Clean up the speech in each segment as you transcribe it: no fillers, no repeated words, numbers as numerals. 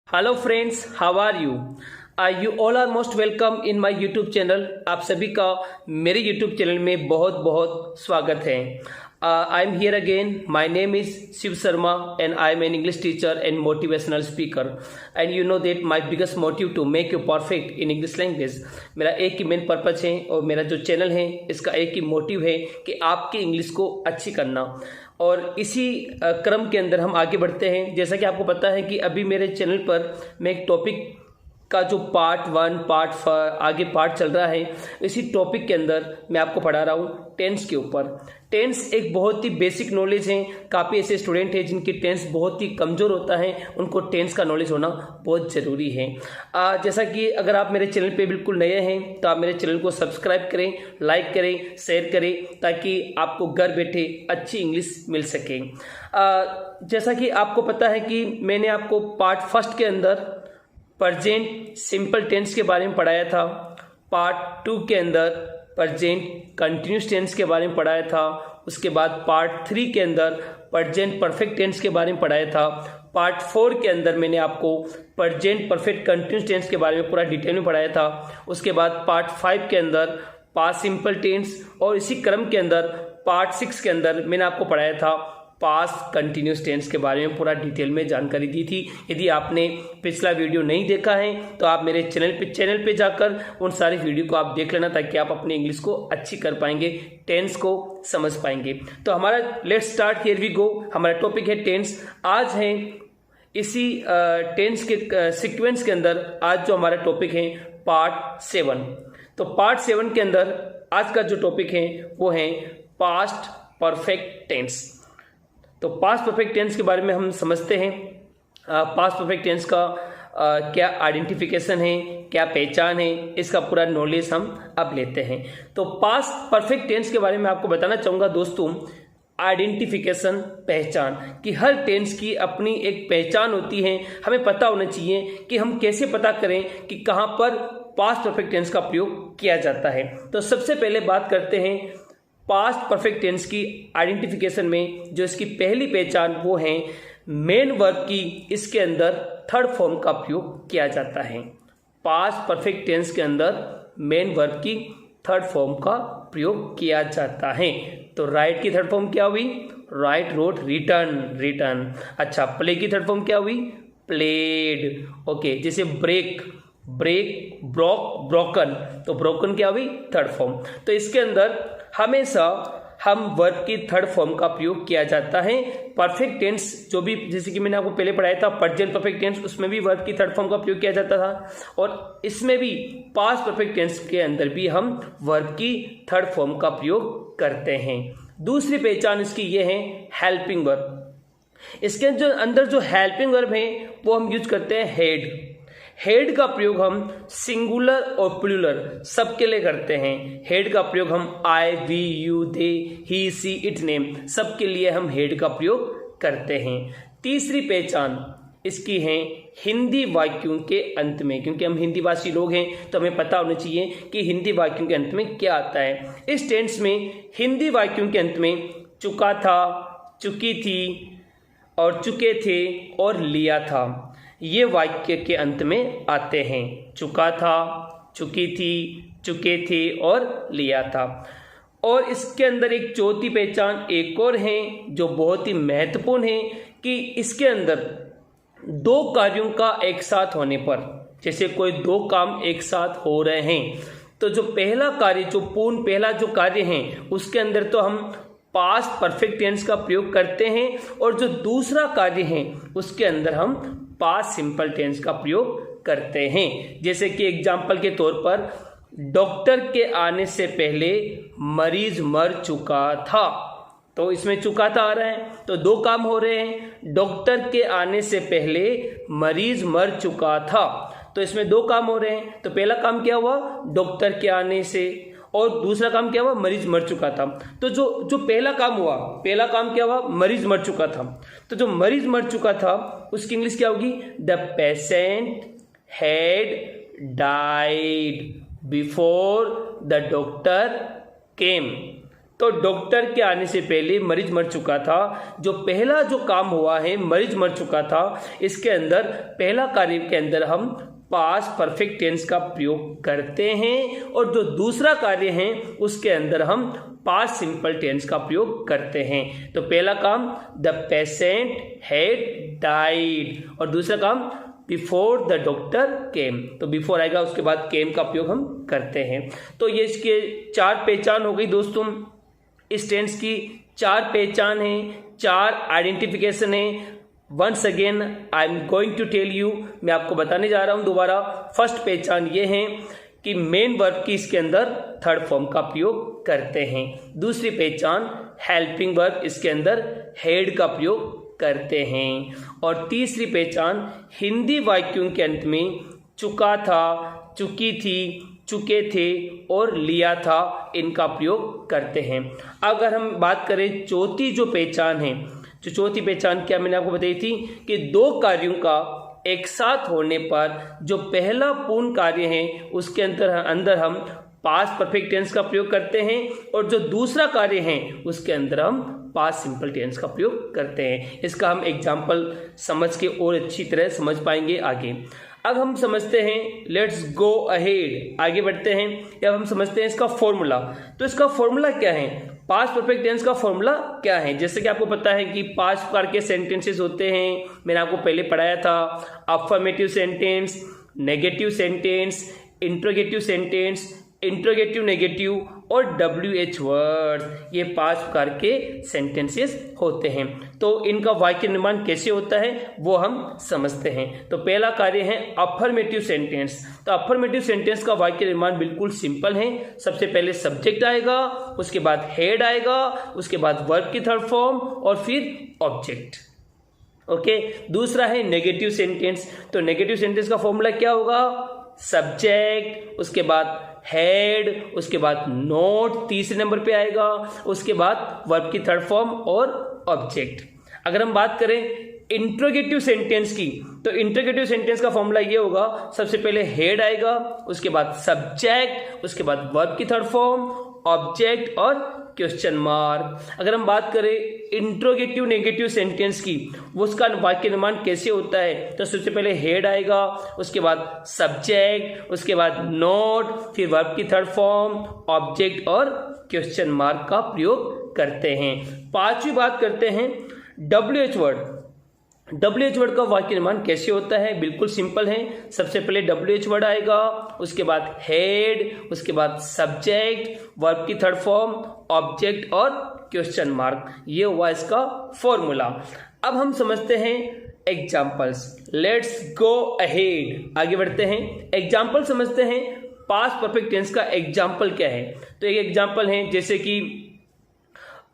Hello friends, how are you? You all are most welcome in my YouTube channel. आप सभी का मेरे YouTube channel में बहुत बहुत स्वागत है। I am here again. My name is Shiv Sharma and I am an English teacher and motivational speaker. And you know that my biggest motive to make you perfect in English language. मेरा एक ही main purpose है और मेरा जो channel है इसका एक ही motive है कि आपकी इंग्लिश को अच्छी करना। और इसी क्रम के अंदर हम आगे बढ़ते हैं। जैसा कि आपको पता है कि अभी मेरे चैनल पर मैं एक टॉपिक का जो पार्ट 1 आगे पार्ट चल रहा है, इसी टॉपिक के अंदर मैं आपको पढ़ा रहा हूँ टेंस के ऊपर। टेंस एक बहुत ही बेसिक नॉलेज है। काफ़ी ऐसे स्टूडेंट हैं जिनकी टेंस बहुत ही कमज़ोर होता है, उनको टेंस का नॉलेज होना बहुत ज़रूरी है। जैसा कि अगर आप मेरे चैनल पे बिल्कुल नए हैं तो आप मेरे चैनल को सब्सक्राइब करें, लाइक करें, शेयर करें, ताकि आपको घर बैठे अच्छी इंग्लिश मिल सके। जैसा कि आपको पता है कि मैंने आपको पार्ट फर्स्ट के अंदर प्रेजेंट सिंपल टेंस के बारे में पढ़ाया था। पार्ट 2 के अंदर प्रेजेंट कंटिन्यूस टेंस के बारे में पढ़ाया था। उसके बाद पार्ट 3 के अंदर प्रेजेंट परफेक्ट टेंस के बारे में पढ़ाया था। पार्ट 4 के अंदर मैंने आपको प्रेजेंट परफेक्ट कंटिन्यूस टेंस के बारे में पूरा डिटेल में पढ़ाया था। उसके बाद पार्ट 5 के अंदर पास्ट सिंपल टेंस, और इसी क्रम के अंदर पार्ट 6 के अंदर मैंने आपको पढ़ाया था पास्ट कंटिन्यूस टेंस के बारे में पूरा डिटेल में जानकारी दी थी। यदि आपने पिछला वीडियो नहीं देखा है तो आप मेरे चैनल पे जाकर उन सारी वीडियो को आप देख लेना, ताकि आप अपनी इंग्लिश को अच्छी कर पाएंगे, टेंस को समझ पाएंगे। तो हमारा let's start, here we go. हमारा टॉपिक है टेंस। आज है इसी टेंस के सीक्वेंस के अंदर आज जो हमारा टॉपिक है पार्ट 7। तो पार्ट 7 के अंदर आज का जो टॉपिक है वो है पास्ट परफेक्ट टेंस। तो पास्ट परफेक्ट टेंस के बारे में हम समझते हैं। पास्ट परफेक्ट टेंस का क्या आइडेंटिफिकेशन है, क्या पहचान है, इसका पूरा नॉलेज हम अब लेते हैं। तो पास्ट परफेक्ट टेंस के बारे में आपको बताना चाहूँगा दोस्तों, आइडेंटिफिकेशन, पहचान, कि हर टेंस की अपनी एक पहचान होती है। हमें पता होना चाहिए कि हम कैसे पता करें कि कहाँ पर पास्ट परफेक्ट टेंस का प्रयोग किया जाता है। तो सबसे पहले बात करते हैं पास्ट परफेक्ट टेंस की आइडेंटिफिकेशन में। जो इसकी पहली पहचान वो है मेन वर्ब की इसके अंदर थर्ड फॉर्म का प्रयोग किया जाता है। पास्ट परफेक्ट टेंस के अंदर मेन वर्ब की थर्ड फॉर्म का प्रयोग किया जाता है। तो राइट की थर्ड फॉर्म क्या हुई? Write, wrote, written. अच्छा, प्ले की थर्ड फॉर्म क्या हुई? प्लेड। ओके, जैसे ब्रेक, ब्रोक, ब्रोकन। तो ब्रोकन क्या हुई? Third form. तो इसके अंदर हमेशा हम वर्ब की थर्ड फॉर्म का प्रयोग किया जाता है। परफेक्ट टेंस जो भी, जैसे कि मैंने आपको पहले पढ़ाया था प्रेजेंट परफेक्ट टेंस, उसमें भी वर्ब की थर्ड फॉर्म का प्रयोग किया जाता था, और इसमें भी पास्ट परफेक्ट टेंस के अंदर भी हम वर्ब की थर्ड फॉर्म का प्रयोग करते हैं। दूसरी पहचान इसकी ये है हेल्पिंग वर्ब। इसके अंदर जो हेल्पिंग वर्ब है वो हम यूज करते हैं हेड। हेड का प्रयोग हम सिंगुलर और प्लूरल सबके लिए करते हैं। हेड का प्रयोग हम I, we, you, they, he, she, it, name सबके लिए हम हेड का प्रयोग करते हैं। तीसरी पहचान इसकी है हिंदी वाक्यों के अंत में, क्योंकि हम हिंदी भाषी लोग हैं तो हमें पता होना चाहिए कि हिंदी वाक्यों के अंत में क्या आता है। इस टेंस में हिंदी वाक्यों के अंत में चुका था, चुकी थी और चुके थे और लिया था, ये वाक्य के अंत में आते हैं। चुका था, चुकी थी, चुके थे और लिया था। और इसके अंदर एक चौथी पहचान एक और है जो बहुत ही महत्वपूर्ण है, कि इसके अंदर दो कार्यों का एक साथ होने पर, जैसे कोई दो काम एक साथ हो रहे हैं, तो जो पहला कार्य, जो पूर्ण पहला जो कार्य है, उसके अंदर तो हम पास्ट परफेक्ट टेंस का प्रयोग करते हैं, और जो दूसरा कार्य है उसके अंदर हम पास्ट सिंपल टेंस का प्रयोग करते हैं। जैसे कि एग्जाम्पल के तौर पर, डॉक्टर के आने से पहले मरीज मर चुका था। तो इसमें चुका था आ रहा है, तो दो काम हो रहे हैं। डॉक्टर के आने से पहले मरीज मर चुका था, तो इसमें दो काम हो रहे हैं। तो पहला काम क्या हुआ? डॉक्टर के आने से, और दूसरा काम क्या हुआ? मरीज मर चुका था। तो जो पहला काम हुआ, पहला काम क्या हुआ? मरीज मर चुका था। तो जो मरीज मर चुका था उसकी इंग्लिश क्या होगी? The patient had died before the doctor केम। तो डॉक्टर के आने से पहले मरीज मर चुका था। जो पहला जो काम हुआ है, मरीज मर चुका था, इसके अंदर पहला कार्य के अंदर हम पास्ट परफेक्ट टेंस का प्रयोग करते हैं और जो दूसरा कार्य है उसके अंदर हम पास्ट सिंपल टेंस का प्रयोग करते हैं। तो पहला काम द पेशेंट हैड डाइड और दूसरा काम बिफोर द डॉक्टर केम। तो बिफोर आएगा, उसके बाद केम का प्रयोग हम करते हैं। तो ये इसके 4 पहचान हो गई दोस्तों। इस टेंस की 4 पहचान है, 4 आइडेंटिफिकेशन है। Once again I am going to tell you, मैं आपको बताने जा रहा हूं दोबारा। फर्स्ट पहचान ये है कि मेन वर्ब की इसके अंदर थर्ड फॉर्म का प्रयोग करते हैं। दूसरी पहचान हेल्पिंग वर्ब, इसके अंदर हेड का प्रयोग करते हैं। और तीसरी पहचान हिंदी वाक्यों के अंत में चुका था, चुकी थी, चुके थे और लिया था, इनका प्रयोग करते हैं। अगर हम बात करें चौथी जो पहचान है, जो चौथी पहचान क्या मैंने आपको बताई थी कि 2 कार्यों का एक साथ होने पर जो पहला पूर्ण कार्य है उसके अंदर हम पास्ट परफेक्ट टेंस का प्रयोग करते हैं और जो दूसरा कार्य है उसके अंदर हम पास्ट सिंपल टेंस का प्रयोग करते हैं। इसका हम एग्जाम्पल समझ के और अच्छी तरह समझ पाएंगे आगे। अब हम समझते हैं, लेट्स गो अहेड, आगे बढ़ते हैं। अब हम समझते हैं इसका फॉर्मूला। तो इसका फॉर्मूला क्या है, पास्ट परफेक्ट टेंस का फॉर्मूला क्या है। जैसे कि आपको पता है कि 5 प्रकार के सेंटेंसेस होते हैं, मैंने आपको पहले पढ़ाया था। Affirmative sentence, negative sentence, interrogative sentence, interrogative negative और WH वर्ड, ये 5 प्रकार के सेंटेंसेस होते हैं। तो इनका वाक्य निर्माण कैसे होता है वो हम समझते हैं। तो पहला कार्य है अफर्मेटिव सेंटेंस। तो अफर्मेटिव सेंटेंस का वाक्य निर्माण बिल्कुल सिंपल है। सबसे पहले सब्जेक्ट आएगा, उसके बाद हेड आएगा, उसके बाद वर्ब की थर्ड फॉर्म और फिर ऑब्जेक्ट। ओके, दूसरा है नेगेटिव सेंटेंस। तो नेगेटिव सेंटेंस का फॉर्मूला क्या होगा, सब्जेक्ट, उसके बाद हेड, उसके बाद नोट तीसरे नंबर पे आएगा, उसके बाद वर्ब की थर्ड फॉर्म और ऑब्जेक्ट। अगर हम बात करें इंट्रोगेटिव सेंटेंस की, तो इंट्रोगेटिव सेंटेंस का फॉर्मूला ये होगा, सबसे पहले हेड आएगा, उसके बाद सब्जेक्ट, उसके बाद वर्ब की थर्ड फॉर्म, ऑब्जेक्ट और क्वेश्चन मार्क। अगर हम बात करें इंट्रोगेटिव नेगेटिव सेंटेंस की, वो उसका वाक्य निर्माण कैसे होता है, तो सबसे पहले हेड आएगा, उसके बाद सब्जेक्ट, उसके बाद नोट, फिर वर्ब की थर्ड फॉर्म, ऑब्जेक्ट और क्वेश्चन मार्क का प्रयोग करते हैं। 5वीं बात करते हैं WH वर्ड। WH वर्ड का वाक्य निर्माण कैसे होता है, बिल्कुल सिंपल है। सबसे पहले WH वर्ड आएगा, उसके बाद हेड, उसके बाद सब्जेक्ट, वर्ब की थर्ड फॉर्म, ऑब्जेक्ट और क्वेश्चन मार्क। ये हुआ इसका फॉर्मूला। अब हम समझते हैं एग्जाम्पल्स। लेट्स गो अहेड, आगे बढ़ते हैं। एग्जाम्पल समझते हैं, पास्ट परफेक्ट टेंस का एग्जाम्पल क्या है। तो एक एग्जाम्पल है जैसे कि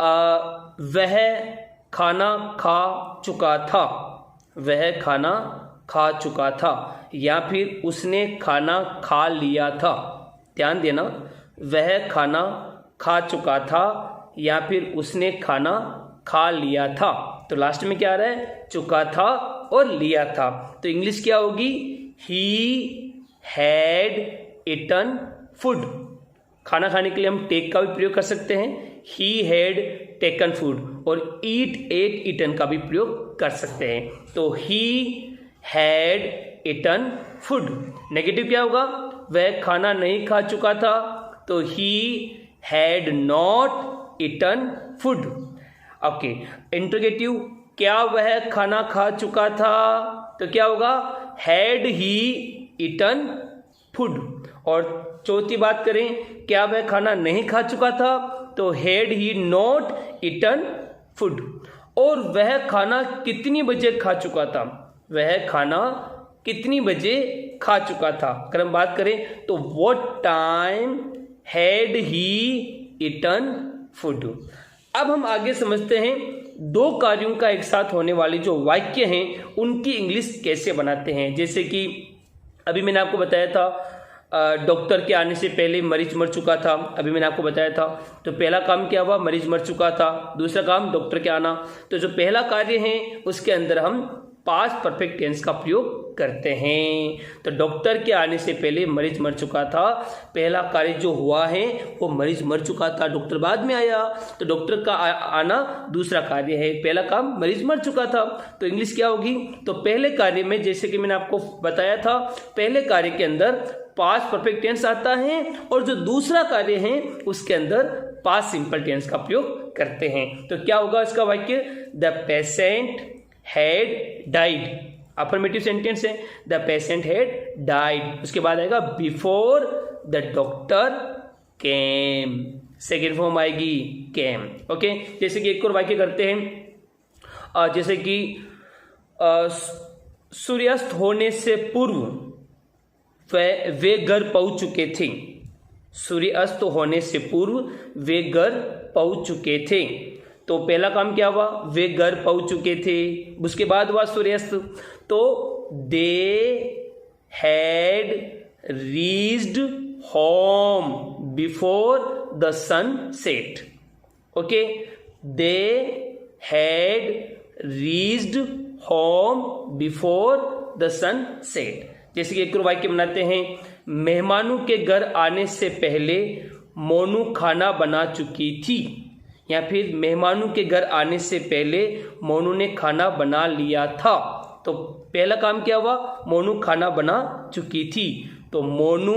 वह खाना खा चुका था, वह खाना खा चुका था, या फिर उसने खाना खा लिया था। ध्यान देना, वह खाना खा चुका था या फिर उसने खाना खा लिया था। तो लास्ट में क्या आ रहा है, चुका था और लिया था। तो इंग्लिश क्या होगी, ही हैड इटन फूड। खाना खाने के लिए हम टेक का भी प्रयोग कर सकते हैं, ही हैड टेकन फूड, और ईट एट इटन का भी प्रयोग कर सकते हैं। तो he had eaten food. Negative क्या होगा, वह खाना नहीं खा चुका था, तो he had not eaten food. Okay, interrogative, क्या वह खाना खा चुका था, तो क्या होगा, हैड ही इटन फूड। और चौथी बात करें, क्या वह खाना नहीं खा चुका था, तो had he not eaten food. और वह खाना कितनी बजे खा चुका था, वह खाना कितनी बजे खा चुका था। अगर हम बात करें तो what time had he eaten food. अब हम आगे समझते हैं 2 कार्यों का एक साथ होने वाले जो वाक्य हैं उनकी इंग्लिश कैसे बनाते हैं। जैसे कि अभी मैंने आपको बताया था डॉक्टर के आने से पहले मरीज मर चुका था, अभी मैंने आपको बताया था। तो पहला काम क्या हुआ, मरीज मर चुका था। दूसरा काम डॉक्टर के आना। तो जो पहला कार्य है उसके अंदर हम पास्ट परफेक्ट टेंस का प्रयोग करते हैं। तो डॉक्टर के आने से पहले मरीज मर चुका था। पहला कार्य जो हुआ है वो मरीज मर चुका था, डॉक्टर बाद में आया, तो डॉक्टर का आना दूसरा कार्य है। पहला काम मरीज मर चुका था, तो इंग्लिश क्या होगी? तो पहले कार्य में जैसे कि मैंने आपको बताया था, पहले कार्य के अंदर पास्ट परफेक्ट टेंस आता है और जो दूसरा कार्य है उसके अंदर पास्ट सिंपल टेंस का प्रयोग करते हैं। तो क्या होगा इसका वाक्य? The patient had died, affirmative sentence है, द पेशेंट हैड डाइड। उसके बाद आएगा before the doctor came, second form आएगी केम। ओके, जैसे कि एक और वाक्य करते हैं, जैसे कि सूर्यास्त होने से पूर्व वे घर पहुंच चुके थे। सूर्यास्त होने से पूर्व वे घर पहुंच चुके थे। तो पहला काम क्या हुआ? वे घर पहुंच चुके थे। उसके बाद हुआ सूर्यास्त, तो they had reached home before the sunset. Okay, they had reached home before the sunset. जैसे कि एक और वाक्य बनाते हैं, मेहमानों के घर आने से पहले मोनू खाना बना चुकी थी, या फिर मेहमानों के घर आने से पहले मोनू ने खाना बना लिया था। तो पहला काम क्या हुआ? मोनू खाना बना चुकी थी। तो Monu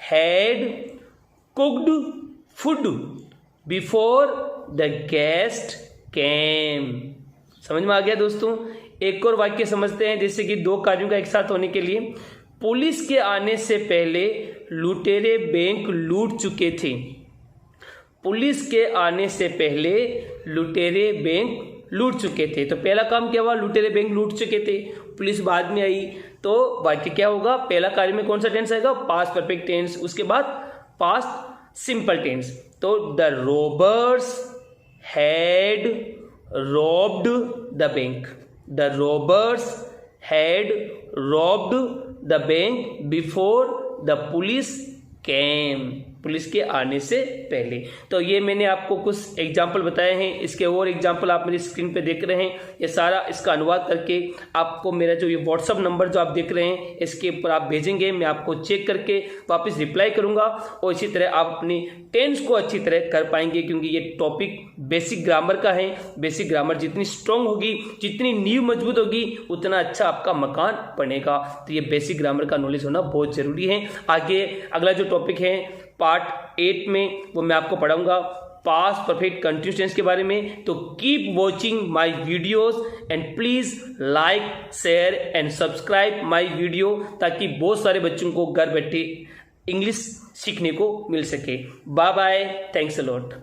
had cooked food before the guest came. समझ में आ गया दोस्तों? एक और वाक्य समझते हैं, जैसे कि दो कार्यों का एक साथ होने के लिए, पुलिस के आने से पहले लुटेरे बैंक लूट चुके थे। पुलिस के आने से पहले लुटेरे बैंक लूट चुके थे। तो पहला काम क्या हुआ? लुटेरे बैंक लूट चुके थे, पुलिस बाद में आई। तो वाक्य क्या होगा? पहला कार्य में कौन सा टेंस आएगा? पास्ट परफेक्ट टेंस, उसके बाद पास्ट सिंपल टेंस। तो the robbers had robbed the bank. The robbers had robbed the bank before the police came. Police के आने से पहले। तो ये मैंने आपको कुछ एग्जाम्पल बताए हैं, इसके और एग्जाम्पल आप मेरी स्क्रीन पे देख रहे हैं। ये सारा इसका अनुवाद करके आपको मेरा जो ये व्हाट्सअप नंबर जो आप देख रहे हैं इसके ऊपर आप भेजेंगे, मैं आपको चेक करके वापस रिप्लाई करूंगा। और इसी तरह आप अपनी टेंस को अच्छी तरह कर पाएंगे, क्योंकि ये टॉपिक बेसिक ग्रामर का है। बेसिक ग्रामर जितनी स्ट्रांग होगी, जितनी नींव मजबूत होगी, उतना अच्छा आपका मकान बनेगा। तो ये बेसिक ग्रामर का नॉलेज होना बहुत जरूरी है। आगे अगला जो टॉपिक है पार्ट 8 में, वो मैं आपको पढ़ाऊंगा पास्ट परफेक्ट कंटिन्यूअस टेंस के बारे में। तो keep watching my videos and please like, share and subscribe my video, ताकि बहुत सारे बच्चों को घर बैठे इंग्लिश सीखने को मिल सके। Bye bye, thanks a lot.